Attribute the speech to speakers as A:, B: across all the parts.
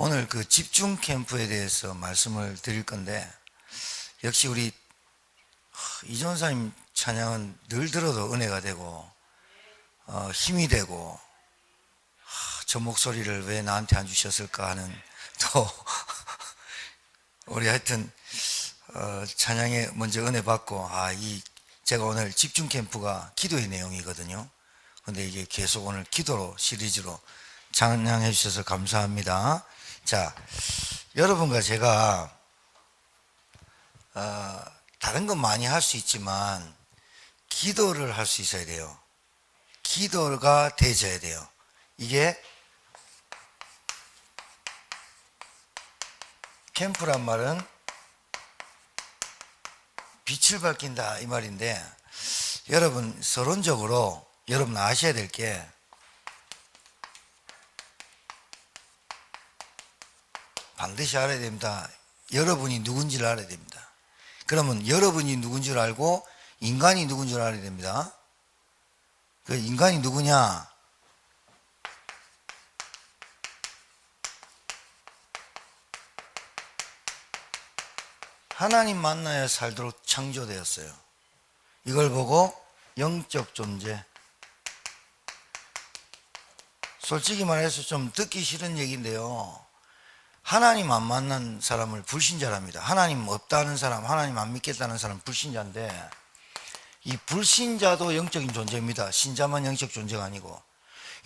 A: 오늘 그 집중 캠프에 대해서 말씀을 드릴 건데, 역시 우리 이전사님 찬양은 늘 들어도 은혜가 되고 힘이 되고, 저 목소리를 왜 나한테 안 주셨을까 하는, 또 우리 하여튼 찬양에 먼저 은혜 받고, 제가 오늘 집중 캠프가 기도의 내용이거든요. 근데 이게 계속 오늘 기도로 시리즈로 찬양해 주셔서 감사합니다. 자, 여러분과 제가 다른 건 많이 할 수 있지만 기도를 할 수 있어야 돼요. 기도가 되어야 돼요. 이게 캠프란 말은 빛을 밝힌다 이 말인데, 여러분 서론적으로 여러분 아셔야 될 게, 반드시 알아야 됩니다. 여러분이 누군지를 알아야 됩니다. 그러면 여러분이 누군지를 알고 인간이 누군지를 알아야 됩니다. 그 인간이 누구냐? 하나님 만나야 살도록 창조되었어요. 이걸 보고 영적 존재. 솔직히 말해서 좀 듣기 싫은 얘기인데요, 하나님 안 만난 사람을 불신자랍니다. 하나님 없다는 사람, 하나님 안 믿겠다는 사람 불신자인데, 이 불신자도 영적인 존재입니다. 신자만 영적 존재가 아니고.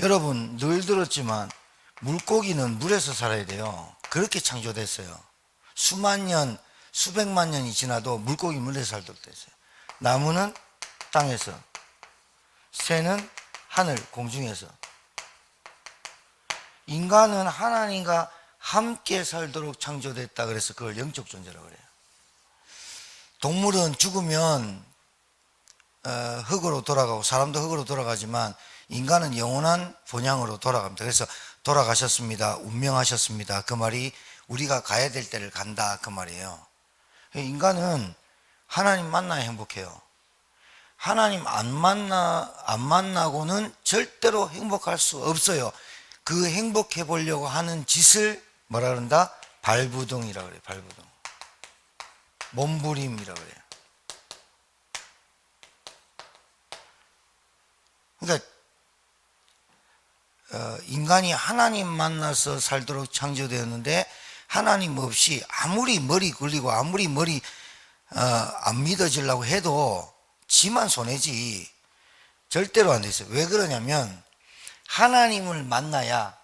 A: 여러분 늘 들었지만 물고기는 물에서 살아야 돼요. 그렇게 창조됐어요. 수만 년, 수백만 년이 지나도 물고기 물에서 살도록 됐어요. 나무는 땅에서, 새는 하늘 공중에서. 인간은 하나님과 함께 살도록 창조됐다 그래서 그걸 영적 존재라고 그래요. 동물은 죽으면 흙으로 돌아가고 사람도 흙으로 돌아가지만 인간은 영원한 본향으로 돌아갑니다. 그래서 돌아가셨습니다, 운명하셨습니다, 그 말이 우리가 가야 될 때를 간다 그 말이에요. 인간은 하나님 만나야 행복해요. 하나님 안 만나고는 절대로 행복할 수 없어요. 그 행복해 보려고 하는 짓을 뭐라 그런다? 발부둥이라고 그래요. 발부둥. 몸부림이라고 그래요. 그러니까 인간이 하나님 만나서 살도록 창조되었는데, 하나님 없이 아무리 머리 굴리고 아무리 안 믿어지려고 해도 지만 손해지. 절대로 안 돼 있어요. 왜 그러냐면 하나님을 만나야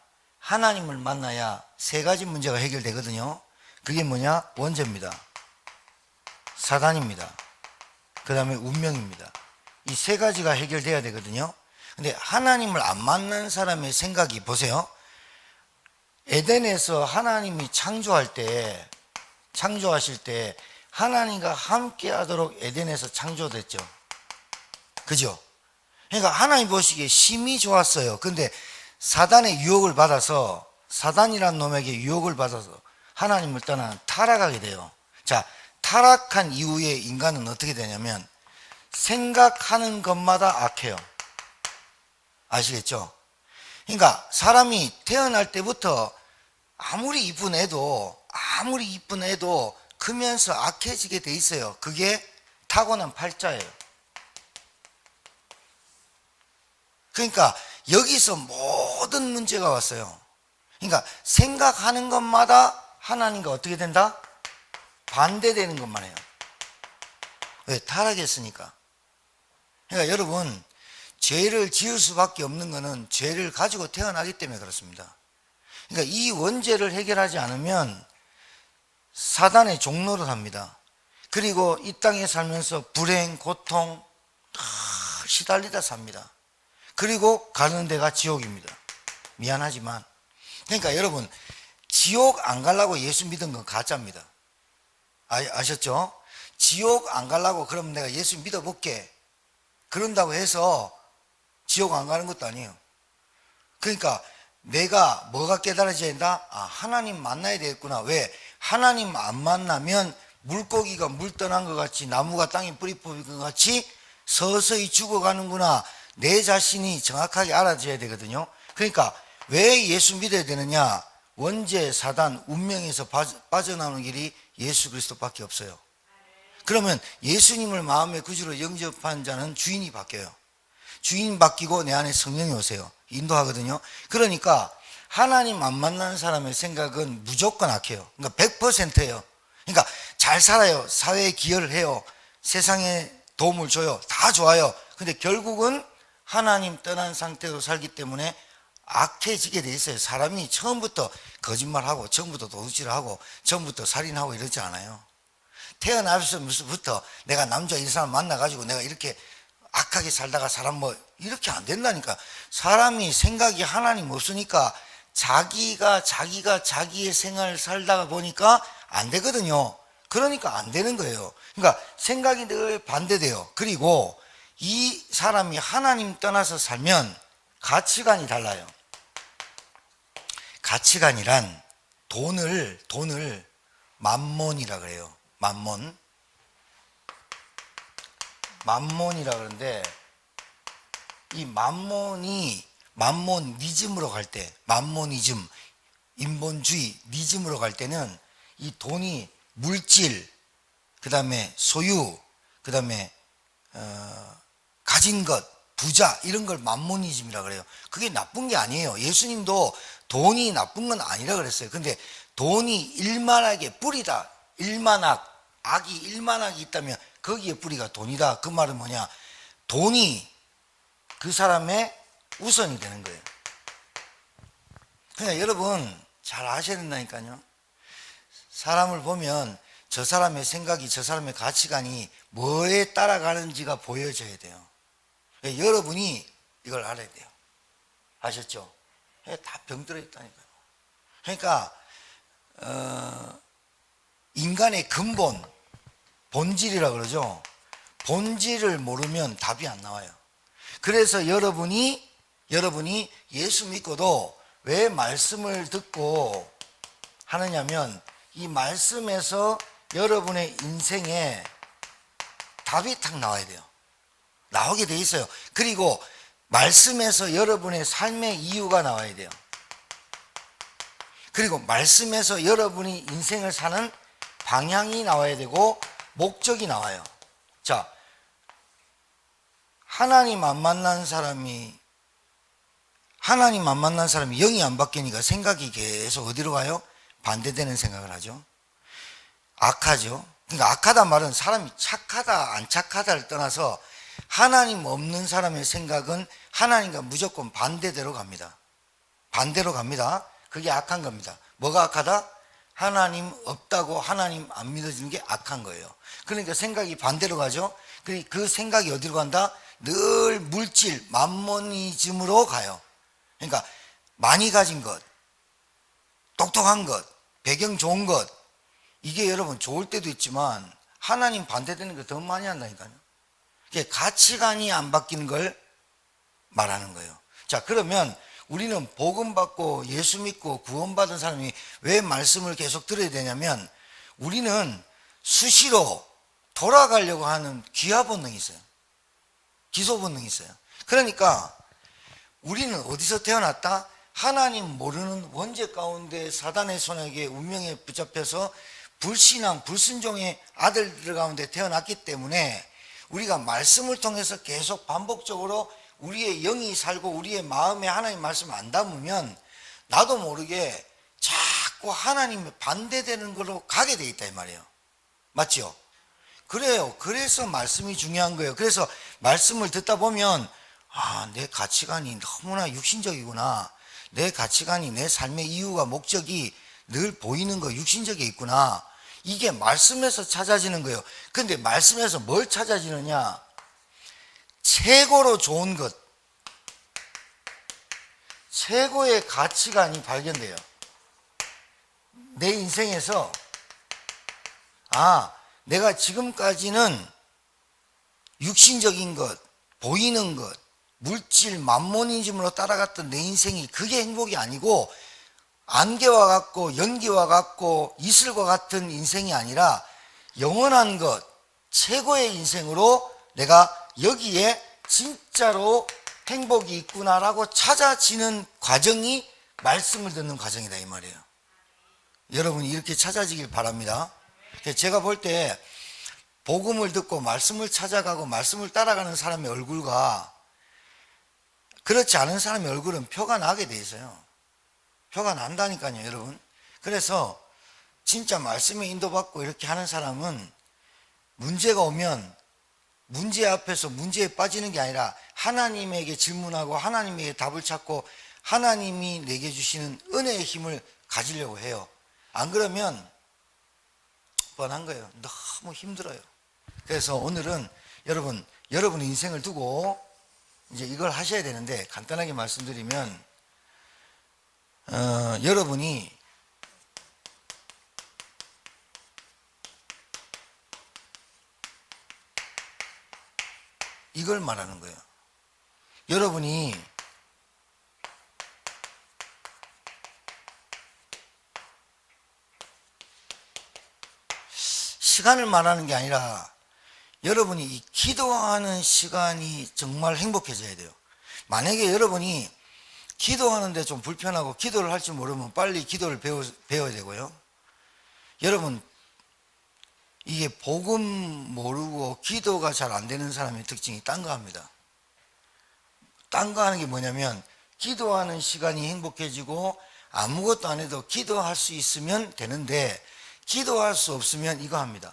A: 세 가지 문제가 해결되거든요. 그게 뭐냐? 원죄입니다, 사단입니다, 그 다음에 운명입니다. 이 세 가지가 해결돼야 되거든요. 근데 하나님을 안 만난 사람의 생각이, 보세요. 에덴에서 하나님이 창조하실 때 하나님과 함께 하도록 에덴에서 창조됐죠. 그죠? 그러니까 하나님 보시기에 심히 좋았어요. 근데 사단의 유혹을 받아서, 사단이란 놈에게 유혹을 받아서 하나님을 떠나 타락하게 돼요. 자, 타락한 이후에 인간은 어떻게 되냐면 생각하는 것마다 악해요. 아시겠죠? 그러니까 사람이 태어날 때부터 아무리 이쁜 애도 크면서 악해지게 돼 있어요. 그게 타고난 팔자예요. 그러니까 여기서 모든 문제가 왔어요. 그러니까 생각하는 것마다 하나님과 어떻게 된다? 반대되는 것만 해요. 왜? 타락했으니까. 그러니까 여러분, 죄를 지을 수밖에 없는 것은 죄를 가지고 태어나기 때문에 그렇습니다. 그러니까 이 원죄를 해결하지 않으면 사단의 종로를 합니다. 그리고 이 땅에 살면서 불행, 고통 시달리다 삽니다. 그리고 가는 데가 지옥입니다. 미안하지만. 그러니까 여러분, 지옥 안 가려고 예수 믿은 건 가짜입니다. 아셨죠? 지옥 안 가려고 그럼 내가 예수 믿어볼게, 그런다고 해서 지옥 안 가는 것도 아니에요. 그러니까 내가 뭐가 깨달아져야 된다? 하나님 만나야 되겠구나. 왜? 하나님 안 만나면 물고기가 물 떠난 것 같이, 나무가 땅에 뿌리 뽑은 것 같이 서서히 죽어가는구나. 내 자신이 정확하게 알아져야 되거든요. 그러니까 왜 예수 믿어야 되느냐? 원죄, 사단, 운명에서 빠져나오는 길이 예수 그리스도밖에 없어요. 그러면 예수님을 마음의 구주로 영접한 자는 주인이 바뀌어요. 주인 바뀌고 내 안에 성령이 오세요. 인도하거든요. 그러니까 하나님 안 만나는 사람의 생각은 무조건 악해요. 그러니까 100%예요. 그러니까 잘 살아요. 사회에 기여를 해요. 세상에 도움을 줘요. 다 좋아요. 근데 결국은 하나님 떠난 상태로 살기 때문에 악해지게 돼 있어요. 사람이 처음부터 거짓말하고 처음부터 도둑질하고 처음부터 살인하고 이러지 않아요. 태어나면서부터 내가 남자 이 사람 만나가지고 내가 이렇게 악하게 살다가 사람 뭐 이렇게 안 된다니까. 사람이 생각이 하나님 없으니까 자기가 자기의 생활을 살다가 보니까 안 되거든요. 그러니까 안 되는 거예요. 그러니까 생각이 늘 반대돼요. 그리고 이 사람이 하나님 떠나서 살면 가치관이 달라요. 가치관이란 돈을 맘몬이라 그래요. 맘몬이라 그러는데 이 맘모니즘으로 갈 때, 맘모니즘, 인본주의, 니즘으로 갈 때는 이 돈이 물질, 그 다음에 소유, 그 다음에 가진 것, 부자 이런 걸 맘모니즘이라 그래요. 그게 나쁜 게 아니에요. 예수님도 돈이 나쁜 건 아니라 그랬어요. 근데 돈이 일만하게 뿌리다, 악이 일만하게 있다면 거기에 뿌리가 돈이다. 그 말은 뭐냐? 돈이 그 사람의 우선이 되는 거예요. 그러니까 여러분 잘 아셔야 된다니까요. 사람을 보면 저 사람의 생각이, 저 사람의 가치관이 뭐에 따라가는지가 보여져야 돼요. 그러니까 여러분이 이걸 알아야 돼요. 아셨죠? 다 병들어 있다니까요. 그러니까 인간의 근본, 본질이라 그러죠. 본질을 모르면 답이 안 나와요. 그래서 여러분이 예수 믿고도 왜 말씀을 듣고 하느냐면 이 말씀에서 여러분의 인생에 답이 탁 나와야 돼요. 나오게 돼 있어요. 그리고 말씀에서 여러분의 삶의 이유가 나와야 돼요. 그리고 말씀에서 여러분이 인생을 사는 방향이 나와야 되고 목적이 나와요. 자, 하나님 안 만난 사람이 영이 안 바뀌니까 생각이 계속 어디로 가요? 반대되는 생각을 하죠. 악하죠. 그러니까 악하다 말은 사람이 착하다 안 착하다를 떠나서 하나님 없는 사람의 생각은 하나님과 무조건 반대로 갑니다. 그게 악한 겁니다. 뭐가 악하다? 하나님 없다고 하나님 안 믿어지는 게 악한 거예요. 그러니까 생각이 반대로 가죠. 그 생각이 어디로 간다? 늘 물질, 맘모니즘으로 가요. 그러니까 많이 가진 것, 똑똑한 것, 배경 좋은 것, 이게 여러분 좋을 때도 있지만 하나님 반대되는 게 더 많이 한다니까요. 이게 가치관이 안 바뀌는 걸 말하는 거예요. 자, 그러면 우리는 복음 받고 예수 믿고 구원받은 사람이 왜 말씀을 계속 들어야 되냐면 우리는 수시로 돌아가려고 하는 귀하 본능이 있어요. 기소 본능이 있어요. 그러니까 우리는 어디서 태어났다? 하나님 모르는 원죄 가운데 사단의 손에게 운명에 붙잡혀서 불신앙, 불순종의 아들들 가운데 태어났기 때문에 우리가 말씀을 통해서 계속 반복적으로 우리의 영이 살고 우리의 마음에 하나님 말씀을 안 담으면 나도 모르게 자꾸 하나님의 반대되는 걸로 가게 돼 있다 이 말이에요. 맞죠? 그래요. 그래서 말씀이 중요한 거예요. 그래서 말씀을 듣다 보면 내 가치관이 너무나 육신적이구나. 내 가치관이 내 삶의 이유가 목적이 늘 보이는 거 육신적에 있구나. 이게 말씀에서 찾아지는 거예요. 근데 말씀에서 뭘 찾아지느냐? 최고로 좋은 것, 최고의 가치관이 발견돼요. 내 인생에서 내가 지금까지는 육신적인 것, 보이는 것, 물질, 맘모니즘으로 따라갔던 내 인생이 그게 행복이 아니고 안개와 같고 연기와 같고 이슬과 같은 인생이 아니라 영원한 것, 최고의 인생으로 내가 여기에 진짜로 행복이 있구나라고 찾아지는 과정이 말씀을 듣는 과정이다 이 말이에요. 여러분이 이렇게 찾아지길 바랍니다. 제가 볼 때 복음을 듣고 말씀을 찾아가고 말씀을 따라가는 사람의 얼굴과 그렇지 않은 사람의 얼굴은 표가 나게 돼 있어요. 표가 난다니까요, 여러분. 그래서 진짜 말씀에 인도받고 이렇게 하는 사람은 문제가 오면 문제 앞에서 문제에 빠지는 게 아니라 하나님에게 질문하고 하나님에게 답을 찾고 하나님이 내게 주시는 은혜의 힘을 가지려고 해요. 안 그러면 뻔한 거예요. 너무 힘들어요. 그래서 오늘은 여러분의 인생을 두고 이제 이걸 하셔야 되는데, 간단하게 말씀드리면 여러분이 이걸 말하는 거예요. 여러분이 시간을 말하는 게 아니라 여러분이 이 기도하는 시간이 정말 행복해져야 돼요. 만약에 여러분이 기도하는데 좀 불편하고 기도를 할 줄 모르면 빨리 기도를 배워야 되고요. 여러분, 이게 복음 모르고 기도가 잘 안 되는 사람의 특징이 딴 거 합니다. 딴 거 하는 게 뭐냐면, 기도하는 시간이 행복해지고 아무것도 안 해도 기도할 수 있으면 되는데, 기도할 수 없으면 이거 합니다.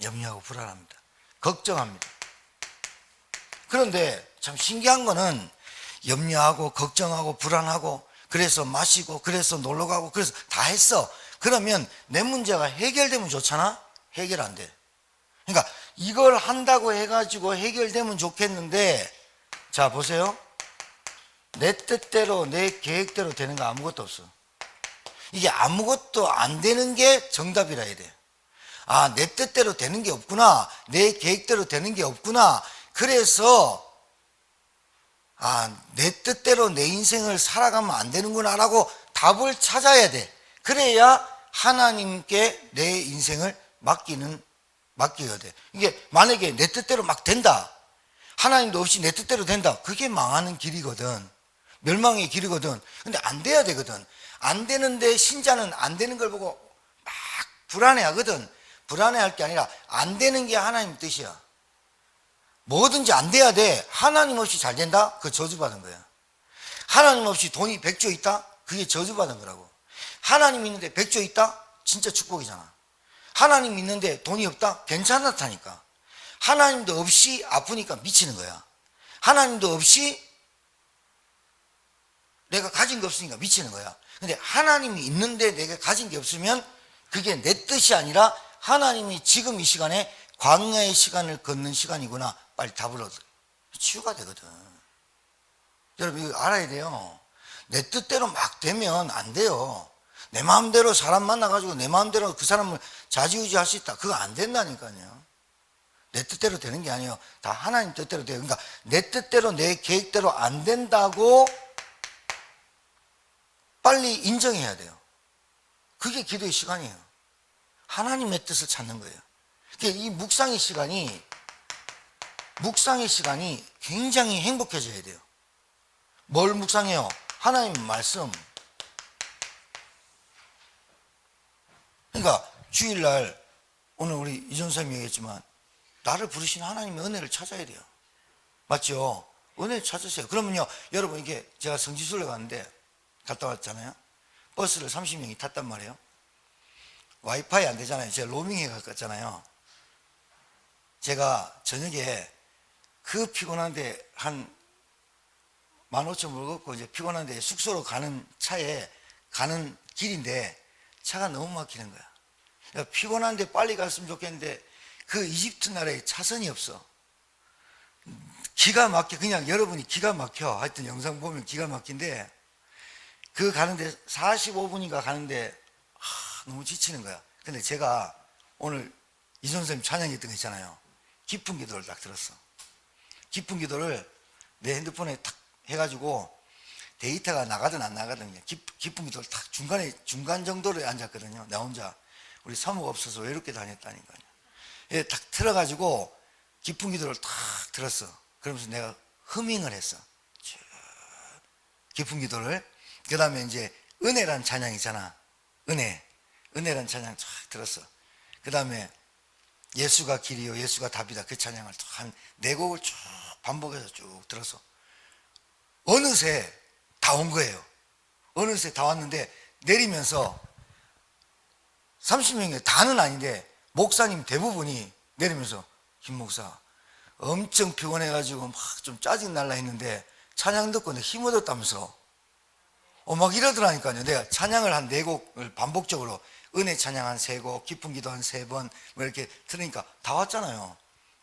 A: 염려하고 불안합니다. 걱정합니다. 그런데 참 신기한 거는 염려하고 걱정하고 불안하고 그래서 마시고 그래서 놀러 가고 그래서 다 했어. 그러면 내 문제가 해결되면 좋잖아? 해결 안 돼. 그러니까 이걸 한다고 해가지고 해결되면 좋겠는데, 자 보세요. 내 뜻대로 내 계획대로 되는 거 아무것도 없어. 이게 아무것도 안 되는 게 정답이라 해야 돼. 아, 내 뜻대로 되는 게 없구나. 내 계획대로 되는 게 없구나. 그래서 내 뜻대로 내 인생을 살아가면 안 되는구나 라고 답을 찾아야 돼. 그래야 하나님께 내 인생을 맡겨야 돼. 이게 만약에 내 뜻대로 막 된다, 하나님도 없이 내 뜻대로 된다, 그게 망하는 길이거든. 멸망의 길이거든. 근데 안 돼야 되거든. 안 되는데 신자는 안 되는 걸 보고 막 불안해하거든. 불안해할 게 아니라 안 되는 게 하나님 뜻이야. 뭐든지 안 돼야 돼. 하나님 없이 잘 된다? 그거 저주받은 거야. 하나님 없이 돈이 100조 있다? 그게 저주받은 거라고. 하나님 있는데 100조 있다? 진짜 축복이잖아. 하나님 있는데 돈이 없다? 괜찮다니까. 하나님도 없이 아프니까 미치는 거야. 하나님도 없이 내가 가진 게 없으니까 미치는 거야. 근데 하나님이 있는데 내가 가진 게 없으면 그게 내 뜻이 아니라 하나님이 지금 이 시간에 광야의 시간을 걷는 시간이구나. 빨리 답을 얻어. 치유가 되거든. 여러분 이거 알아야 돼요. 내 뜻대로 막 되면 안 돼요. 내 마음대로 사람 만나가지고 내 마음대로 그 사람을 좌지우지 할 수 있다. 그거 안 된다니까요. 내 뜻대로 되는 게 아니에요. 다 하나님 뜻대로 돼요. 그러니까 내 뜻대로 내 계획대로 안 된다고 빨리 인정해야 돼요. 그게 기도의 시간이에요. 하나님의 뜻을 찾는 거예요. 이 묵상의 시간이 굉장히 행복해져야 돼요. 뭘 묵상해요? 하나님 말씀. 그러니까 주일날 오늘 우리 이전사님이 얘기했지만 나를 부르신 하나님의 은혜를 찾아야 돼요. 맞죠? 은혜를 찾으세요. 그러면요, 여러분 이게 제가 성지순례 갔다 왔잖아요. 버스를 30명이 탔단 말이에요. 와이파이 안 되잖아요. 제가 로밍에 갔잖아요. 제가 저녁에 그 피곤한데 한 15,000불 걷고 이제 피곤한데 숙소로 가는 차에 가는 길인데 차가 너무 막히는 거야. 그러니까 피곤한데 빨리 갔으면 좋겠는데 그 이집트 나라에 차선이 없어. 기가 막혀. 그냥 여러분이 기가 막혀. 하여튼 영상 보면 기가 막힌데 그 가는데 45분인가 가는데 너무 지치는 거야. 근데 제가 오늘 이선생님 찬양했던 거 있잖아요. 깊은 기도를 딱 들었어. 깊은 기도를 내 핸드폰에 탁 해가지고 데이터가 나가든 안 나가든 깊은 기도를 딱 중간 정도로 앉았거든요. 나 혼자. 우리 사모가 없어서 외롭게 다녔다니까요. 딱 틀어가지고 깊은 기도를 탁 들었어. 그러면서 내가 흐밍을 했어. 깊은 기도를. 그 다음에 이제 은혜란 찬양이잖아. 은혜란 찬양 쫙 들었어. 그 다음에 예수가 길이요 예수가 답이다, 그 찬양을 한 4곡을 쭉 반복해서 쭉 들었어. 어느새 다 온 거예요. 어느새 다 왔는데 내리면서 30명이 다는 아닌데 목사님 대부분이 내리면서 김 목사 엄청 피곤해가지고 막 좀 짜증 날라 했는데 찬양 듣고 내가 힘 얻었다면서 막 이러더라니까요. 내가 찬양을 한 4곡을 반복적으로 은혜 찬양 한 3곡, 깊은 기도 한 3번 뭐 이렇게 들으니까 다 왔잖아요.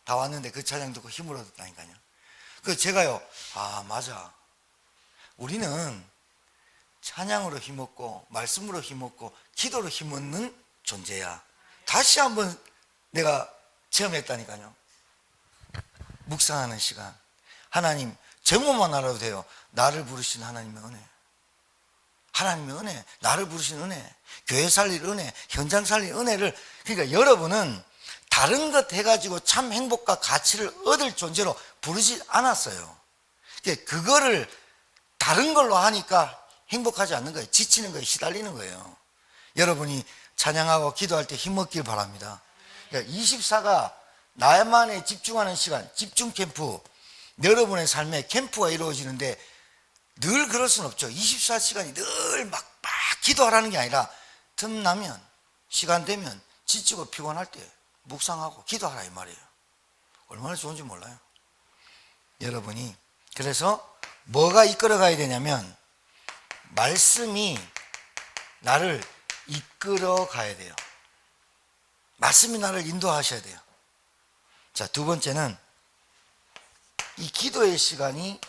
A: 다 왔는데 그 찬양 듣고 힘을 얻었다니까요. 그래서 제가요, 아 맞아, 우리는 찬양으로 힘없고 말씀으로 힘없고 기도로 힘없는 존재야. 다시 한번 내가 체험했다니까요. 묵상하는 시간. 하나님 제목만 알아도 돼요. 나를 부르신 하나님의 은혜, 하나님의 은혜, 나를 부르신 은혜, 교회 살릴 은혜, 현장 살릴 은혜를. 그러니까 여러분은 다른 것 해가지고 참 행복과 가치를 얻을 존재로 부르지 않았어요. 그거를 다른 걸로 하니까 행복하지 않는 거예요. 지치는 거예요. 시달리는 거예요. 여러분이 찬양하고 기도할 때 힘먹길 바랍니다. 24가 나만에 집중하는 시간, 집중 캠프. 여러분의 삶에 캠프가 이루어지는데 늘 그럴 수는 없죠. 24시간이 늘 막 기도하라는 게 아니라 틈나면, 시간 되면, 지치고 피곤할 때 묵상하고 기도하라 이 말이에요. 얼마나 좋은지 몰라요. 여러분이 그래서 뭐가 이끌어 가야 되냐면 말씀이 나를 이끌어 가야 돼요. 말씀이 나를 인도하셔야 돼요. 자, 2번째는 이 기도의 시간이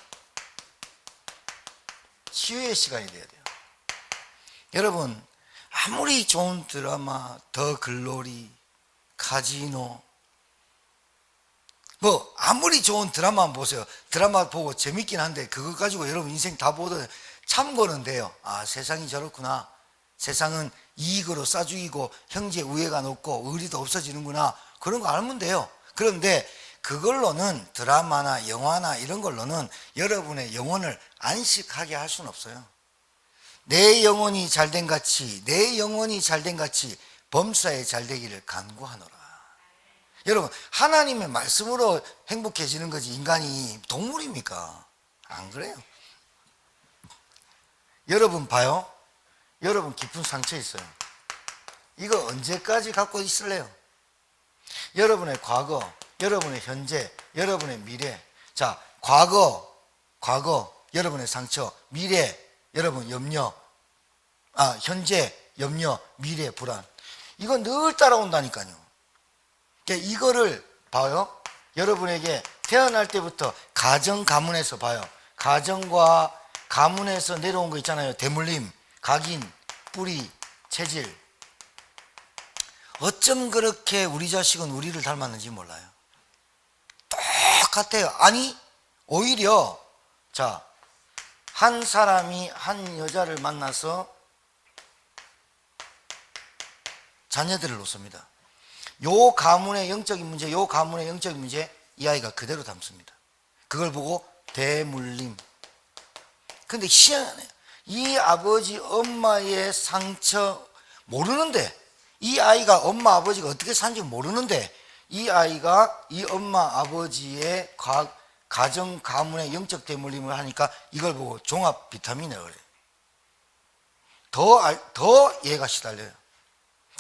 A: 치유의 시간이 돼야 돼요. 여러분, 아무리 좋은 드라마, 더 글로리, 카지노, 뭐 아무리 좋은 드라마 보세요. 드라마 보고 재밌긴 한데 그거 가지고 여러분 인생 다 보던 참고는 돼요. 아, 세상이 저렇구나. 세상은 이익으로 싸죽이고 형제 우애가 높고 의리도 없어지는구나. 그런 거 알면 돼요. 그런데 그걸로는, 드라마나 영화나 이런 걸로는 여러분의 영혼을 안식하게 할 수는 없어요. 내 영혼이 잘된 같이, 내 영혼이 잘된 같이 범사에 잘되기를 간구하노라. 여러분, 하나님의 말씀으로 행복해지는 거지 인간이 동물입니까? 안 그래요. 여러분 봐요. 여러분 깊은 상처 있어요. 이거 언제까지 갖고 있을래요? 여러분의 과거, 여러분의 현재, 여러분의 미래. 자, 과거 여러분의 상처, 미래 여러분 염려, 현재 염려, 미래 불안. 이거 늘 따라온다니까요. 그러니까 이거를 봐요. 여러분에게 태어날 때부터 가정 가문에서 봐요. 가정과 가문에서 내려온 거 있잖아요. 대물림, 각인, 뿌리, 체질. 어쩜 그렇게 우리 자식은 우리를 닮았는지 몰라요. 똑같아요. 아니, 오히려, 자, 한 사람이 한 여자를 만나서 자녀들을 놓습니다. 요 가문의 영적인 문제, 요 가문의 영적인 문제, 이 아이가 그대로 담습니다. 그걸 보고 대물림. 근데 희한하네요. 이 아버지 엄마의 상처 모르는데, 이 아이가 엄마 아버지가 어떻게 사는지 모르는데, 이 아이가 이 엄마 아버지의 가정 가문의 영적 대물림을 하니까 이걸 보고 종합 비타민이라고 그래요. 더 얘가 시달려요.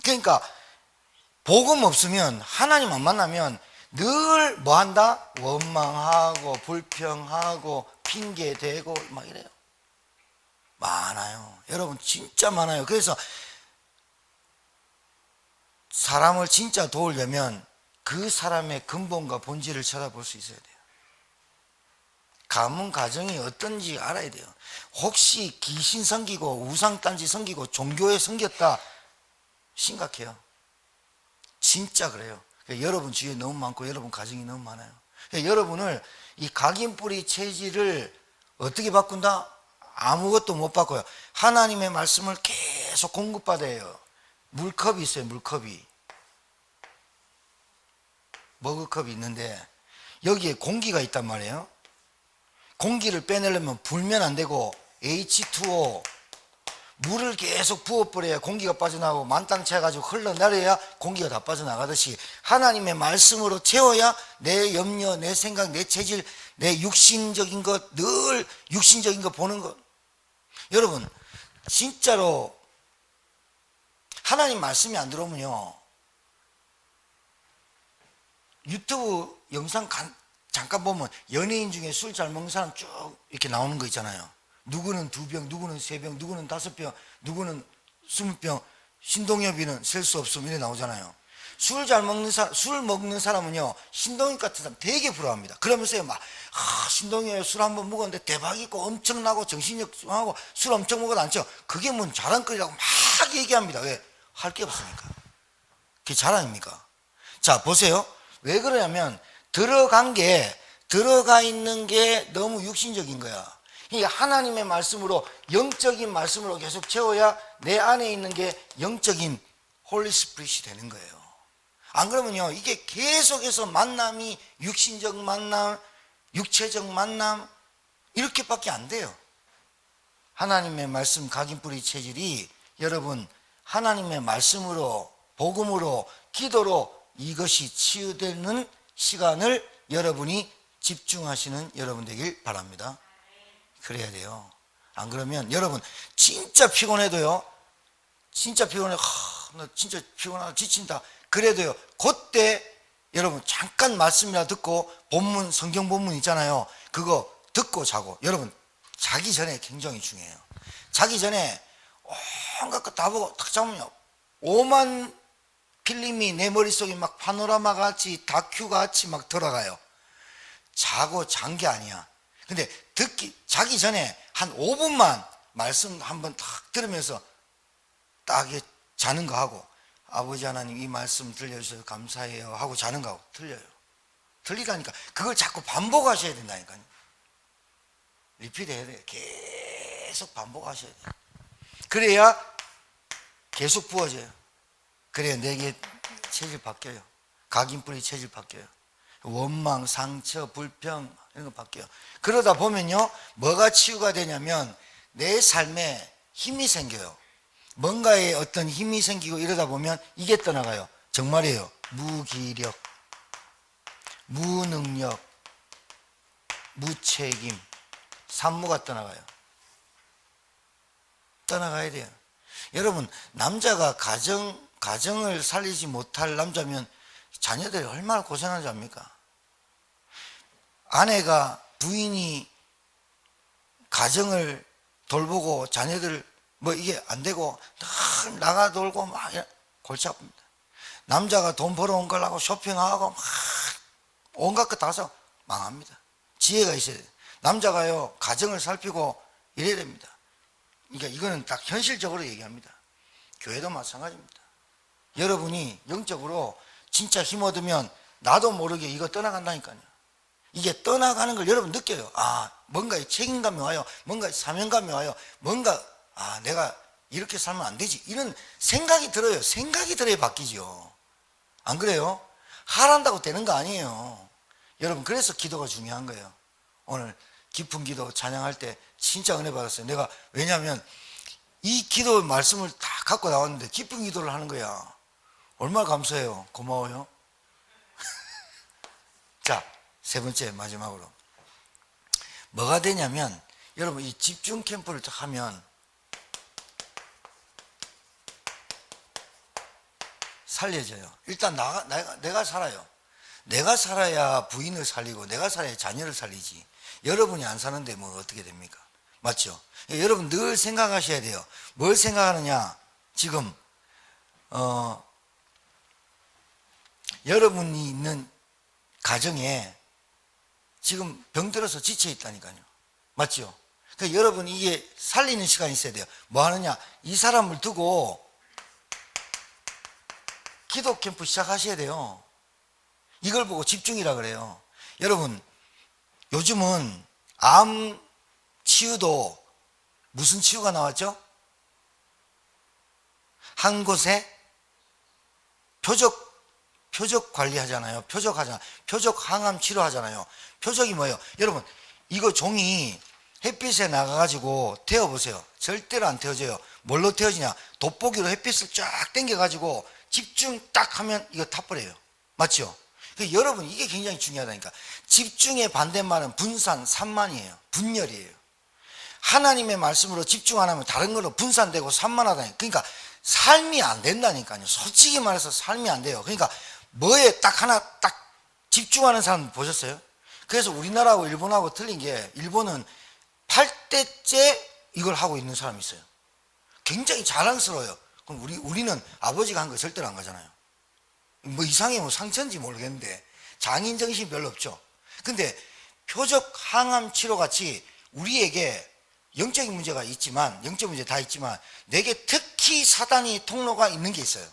A: 그러니까 복음 없으면, 하나님 안 만나면 늘 뭐 한다? 원망하고 불평하고 핑계대고 막 이래요. 많아요. 여러분 진짜 많아요. 그래서 사람을 진짜 도우려면 그 사람의 근본과 본질을 찾아볼 수 있어야 돼요. 가문 가정이 어떤지 알아야 돼요. 혹시 귀신 섬기고 우상단지 섬기고 종교에 섬겼다, 심각해요. 진짜 그래요. 그러니까 여러분 주위에 너무 많고 여러분 가정이 너무 많아요. 그러니까 여러분을 이 각인뿌리 체질을 어떻게 바꾼다? 아무것도 못 바꿔요. 하나님의 말씀을 계속 공급받아야 해요. 물컵이 있어요. 물컵이, 머그컵이 있는데 여기에 공기가 있단 말이에요. 공기를 빼내려면 불면 안 되고 H2O 물을 계속 부어버려야 공기가 빠져나가고 만땅 채워가지고 흘러내려야 공기가 다 빠져나가듯이 하나님의 말씀으로 채워야 내 염려, 내 생각, 내 체질, 내 육신적인 것, 늘 육신적인 거 보는 것. 여러분 진짜로 하나님 말씀이 안 들어오면요, 유튜브 영상 잠깐 보면 연예인 중에 술 잘 먹는 사람 쭉 이렇게 나오는 거 있잖아요. 누구는 2병, 누구는 3병, 누구는 5병, 누구는 20병, 신동엽이는 셀 수 없음 이래 나오잖아요. 술 먹는 사람은요, 신동엽 같은 사람 되게 부러워합니다. 그러면서요 막 신동엽 술 한번 먹었는데 대박이고 엄청나고 정신력하고 술 엄청 먹어도 안 쳐. 그게 뭔 자랑거리라고 막 얘기합니다. 왜? 할 게 없으니까. 그게 자랑입니까? 자 보세요. 왜 그러냐면 들어가 있는 게 너무 육신적인 거야. 그러니까 하나님의 말씀으로, 영적인 말씀으로 계속 채워야 내 안에 있는 게 영적인 홀리 스피릿이 되는 거예요. 안 그러면요, 이게 계속해서 만남이 육신적 만남, 육체적 만남 이렇게밖에 안 돼요. 하나님의 말씀 각인뿌리 체질이 여러분 하나님의 말씀으로, 복음으로, 기도로 이것이 치유되는 시간을 여러분이 집중하시는 여러분 되길 바랍니다. 그래야 돼요. 안 그러면 여러분 진짜 피곤해도요, 진짜 피곤해, 나 진짜 피곤하다, 지친다, 그래도요 그때 여러분 잠깐 말씀이라 듣고 본문, 성경 본문 있잖아요, 그거 듣고 자고. 여러분 자기 전에 굉장히 중요해요. 자기 전에 온갖 거 다 보고 딱 자면요, 오만 필름이 내 머릿속에 막 파노라마 같이 다큐 같이 막 돌아가요. 자고 잔 게 아니야. 근데 자기 전에 한 5분만 말씀 한번 딱 들으면서 딱 자는 거 하고, 아버지 하나님 이 말씀 들려주셔서 감사해요 하고 자는 거하고 틀려요. 틀리다니까. 그걸 자꾸 반복하셔야 된다니까요. 리피트 해야 돼요. 계속 반복하셔야 돼요. 그래야 계속 부어져요. 그래야 내게 체질 바뀌어요. 각인뿌리 체질 바뀌어요. 원망, 상처, 불평 이런 거 바뀌어요. 그러다 보면요 뭐가 치유가 되냐면 내 삶에 힘이 생겨요. 뭔가에 어떤 힘이 생기고 이러다 보면 이게 떠나가요. 정말이에요. 무기력, 무능력, 무책임, 산무가 떠나가요. 떠나가야 돼요. 여러분 남자가 가정을 살리지 못할 남자면 자녀들이 얼마나 고생하는지 압니까? 아내가, 부인이 가정을 돌보고 자녀들 뭐 이게 안 되고 나가 돌고 막 골치 아픕니다. 남자가 돈 벌어온 걸 하고 쇼핑하고 막 온갖 거 다 사 망합니다. 지혜가 있어야 돼요. 남자가요 가정을 살피고 이래야 됩니다. 그러니까 이거는 딱 현실적으로 얘기합니다. 교회도 마찬가지입니다. 여러분이 영적으로 진짜 힘 얻으면 나도 모르게 이거 떠나간다니까요. 이게 떠나가는 걸 여러분 느껴요. 뭔가 책임감이 와요. 뭔가 사명감이 와요. 뭔가 내가 이렇게 살면 안 되지, 이런 생각이 들어요. 생각이 들어야 바뀌죠. 안 그래요? 하란다고 되는 거 아니에요. 여러분 그래서 기도가 중요한 거예요. 오늘 깊은 기도 찬양할 때 진짜 은혜 받았어요. 내가 왜냐하면 이 기도 말씀을 다 갖고 나왔는데 깊은 기도를 하는 거야. 얼마나 감사해요. 고마워요. 자, 세 번째 마지막으로 뭐가 되냐면 여러분 이 집중 캠프를 딱 하면 살려져요. 일단 내가 살아요. 내가 살아야 부인을 살리고 내가 살아야 자녀를 살리지. 여러분이 안 사는데 뭐 어떻게 됩니까? 맞죠? 여러분 늘 생각하셔야 돼요. 뭘 생각하느냐? 지금 여러분이 있는 가정에 지금 병들어서 지쳐 있다니까요. 맞죠? 그러니까 여러분 이게 살리는 시간이 있어야 돼요. 뭐 하느냐? 이 사람을 두고 기도 캠프 시작하셔야 돼요. 이걸 보고 집중이라 그래요. 여러분 요즘은 암 치유도 무슨 치유가 나왔죠? 한 곳에 표적 관리하잖아요. 표적 항암 치료하잖아요. 표적이 뭐예요? 여러분 이거 종이 햇빛에 나가가지고 태워보세요. 절대로 안 태워져요. 뭘로 태워지냐? 돋보기로 햇빛을 쫙 당겨가지고 집중 딱 하면 이거 타버려요. 맞죠? 여러분, 이게 굉장히 중요하다니까. 집중의 반대말은 분산, 산만이에요. 분열이에요. 하나님의 말씀으로 집중 안 하면 다른 걸로 분산되고 산만하다니까. 그러니까 삶이 안 된다니까요. 솔직히 말해서 삶이 안 돼요. 그러니까 뭐에 딱 하나 딱 집중하는 사람 보셨어요? 그래서 우리나라하고 일본하고 틀린 게, 일본은 8대째 이걸 하고 있는 사람이 있어요. 굉장히 자랑스러워요. 그럼 우리는 아버지가 한 거 절대로 안 가잖아요. 뭐 이상해, 뭐 상처인지 모르겠는데 장인 정신이 별로 없죠. 근데 표적 항암 치료 같이 우리에게 영적인 문제가 있지만, 영적 문제 다 있지만, 내게 특히 사단이 통로가 있는 게 있어요.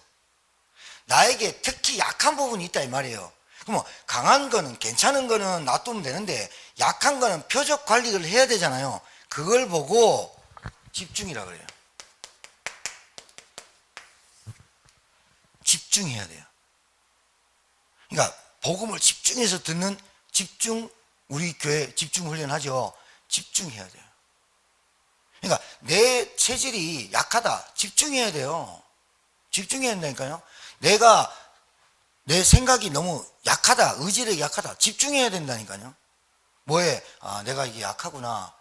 A: 나에게 특히 약한 부분이 있다 이 말이에요. 그럼 강한 거는, 괜찮은 거는 놔두면 되는데 약한 거는 표적 관리를 해야 되잖아요. 그걸 보고 집중이라 그래요. 집중해야 돼요. 그러니까 복음을 집중해서 듣는 집중, 우리 교회 집중 훈련 하죠. 집중해야 돼요. 그러니까 내 체질이 약하다, 집중해야 돼요. 집중해야 된다니까요. 내 생각이 너무 약하다, 의지력이 약하다, 집중해야 된다니까요. 뭐에? 아, 내가 이게 약하구나.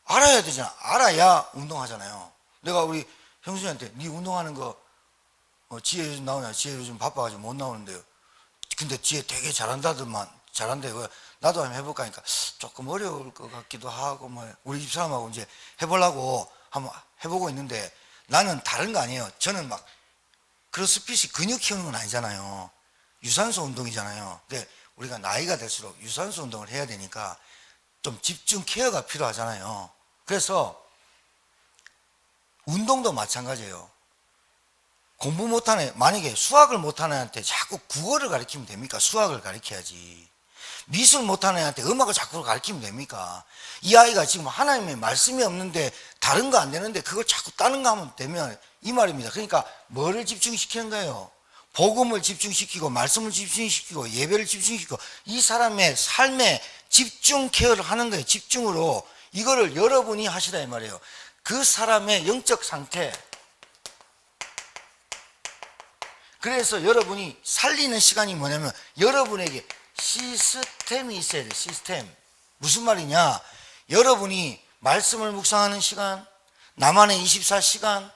A: 알아야 되잖아. 알아야 운동하잖아요. 내가 우리 형수님한테 네 운동하는 거 지혜 요즘 나오냐? 지혜 요즘 바빠가지고 못 나오는데요. 근데 지혜 되게 잘한다더만. 잘한대. 나도 한번 해볼까 하니까 조금 어려울 것 같기도 하고, 뭐 우리 집 사람하고 이제 해보려고 한번 해보고 있는데, 나는 다른 거 아니에요. 저는 막 크로스핏이 근육 키우는 건 아니잖아요. 유산소 운동이잖아요. 근데 우리가 나이가 들수록 유산소 운동을 해야 되니까 좀 집중 케어가 필요하잖아요. 그래서 운동도 마찬가지예요. 공부 못하는, 만약에 수학을 못하는 애한테 자꾸 국어를 가르치면 됩니까? 수학을 가르쳐야지. 미술 못하는 애한테 음악을 자꾸 가르치면 됩니까? 이 아이가 지금 하나님의 말씀이 없는데 다른 거 안 되는데 그걸 자꾸 다른 거 하면 되면, 이 말입니다. 그러니까 뭐를 집중시키는 거예요? 복음을 집중시키고, 말씀을 집중시키고, 예배를 집중시키고, 이 사람의 삶에 집중 케어를 하는 거예요. 집중으로. 이거를 여러분이 하시라 이 말이에요. 그 사람의 영적 상태. 그래서 여러분이 살리는 시간이 뭐냐면, 여러분에게 시스템이 있어야 돼요. 시스템. 무슨 말이냐? 여러분이 말씀을 묵상하는 시간, 나만의 24시간,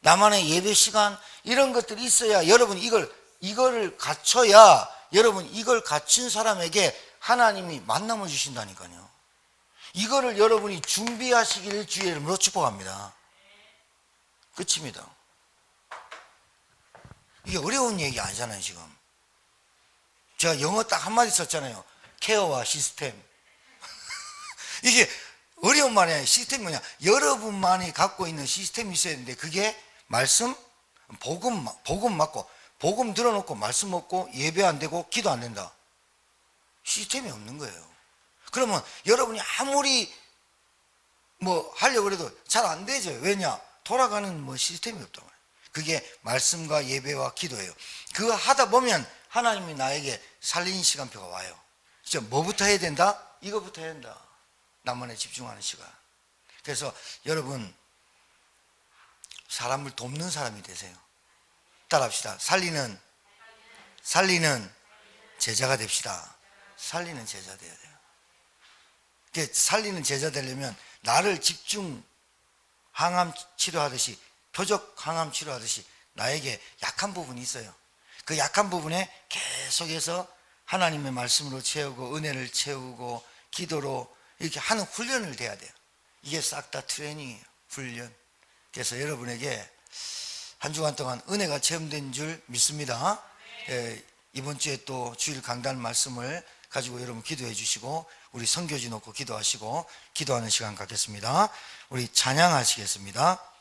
A: 나만의 예배 시간, 이런 것들이 있어야 여러분이 이거를 갖춰야, 여러분 이걸 갖춘 사람에게 하나님이 만남을 주신다니까요. 이거를 여러분이 준비하시기를 주의 이름으로 축복합니다. 끝입니다. 이게 어려운 얘기 아니잖아요. 지금 제가 영어 딱 한마디 썼잖아요. 케어와 시스템. 이게 어려운 말이 아니에요. 시스템이 뭐냐? 여러분만이 갖고 있는 시스템이 있어야 되는데, 그게 말씀, 복음 맞고, 복음 들어놓고 말씀 먹고 예배 안 되고 기도 안 된다. 시스템이 없는 거예요. 그러면 여러분이 아무리 뭐 하려고 해도 잘 안 되죠. 왜냐? 돌아가는 뭐 시스템이 없단 말이에요. 그게 말씀과 예배와 기도예요. 그거 하다 보면 하나님이 나에게 살리는 시간표가 와요. 진짜 뭐부터 해야 된다? 이거부터 해야 된다. 나만에 집중하는 시간. 그래서 여러분, 사람을 돕는 사람이 되세요. 따라합시다. 살리는 제자가 됩시다. 살리는 제자 돼야 돼요. 살리는 제자 되려면 나를 집중 항암 치료하듯이, 표적 항암 치료하듯이 나에게 약한 부분이 있어요. 그 약한 부분에 계속해서 하나님의 말씀으로 채우고, 은혜를 채우고, 기도로 이렇게 하는 훈련을 돼야 돼요. 이게 싹 다 트레이닝이에요. 훈련. 그래서 여러분에게 한 주간 동안 은혜가 체험된 줄 믿습니다. 이번 주에 또 주일 강단 말씀을 가지고 여러분 기도해 주시고, 우리 선교지 놓고 기도하시고, 기도하는 시간 갖겠습니다. 우리 찬양하시겠습니다.